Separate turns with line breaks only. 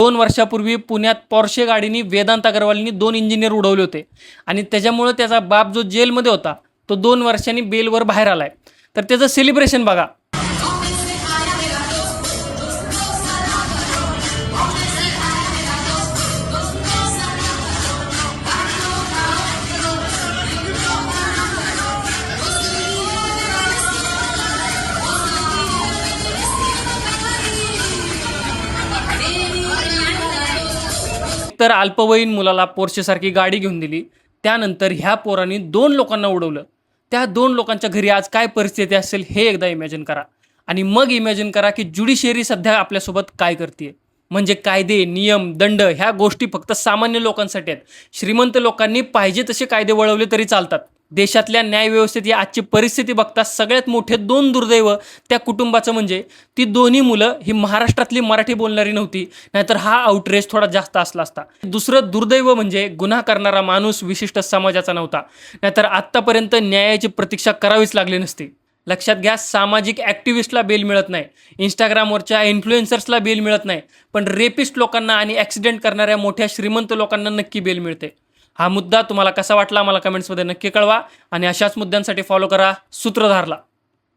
2 वर्षापूर्वी पुण्यात पोर्शे गाडीनी वेदांत अग्रवालनी 2 इंजिनियर उडवले होते आणि त्याच्यामुळे त्याचा बाप जो जेलमध्ये होता तो 2 वर्षांनी बेलवर बाहेर आलाय. तर त्याचं सेलिब्रेशन बघा. तर अल्पवयीन मुलाला पोर्शेसारखी गाडी घेऊन दिली. त्यानंतर ह्या पोरांनी 2 लोकांना उडवलं. त्या 2 लोकांच्या घरी आज काय परिस्थिती असेल हे एकदा इमॅजिन करा. आणि मग इमॅजिन करा की ज्युडिशियरी सध्या आपल्यासोबत काय करते. म्हणजे कायदे, नियम, दंड ह्या गोष्टी फक्त सामान्य लोकांसाठी आहेत. श्रीमंत लोकांनी पाहिजे तसे कायदे वळवले तरी चालतात. देशातल्या न्यायव्यवस्थेत ही आजची परिस्थिती बघता सगळ्यात मोठे 2 दुर्दैव त्या कुटुंबाचं म्हणजे ती दोन्ही मुलं ही महाराष्ट्रातली मराठी बोलणारी नव्हती, नाहीतर हा आउटरेज थोडा जास्त असला असता. दुसरं दुर्दैव म्हणजे गुन्हा करणारा माणूस विशिष्ट समाजाचा नव्हता, नाहीतर आत्तापर्यंत न्यायाची प्रतीक्षा करावीच लागली नसती. लक्षात घ्या, सामाजिक ॲक्टिव्हिस्टला बेल मिळत नाही, इंस्टाग्रामवरच्या इन्फ्लुएन्सर्सला बेल मिळत नाही, पण रेपिस्ट लोकांना आणि ॲक्सिडेंट करणाऱ्या मोठ्या श्रीमंत लोकांना नक्की बेल मिळते. हा मुद्दा तुम्हाला कसा वाटला मला कमेंट्समध्ये नक्की कळवा आणि अशाच मुद्द्यांसाठी फॉलो करा सूत्रधारला.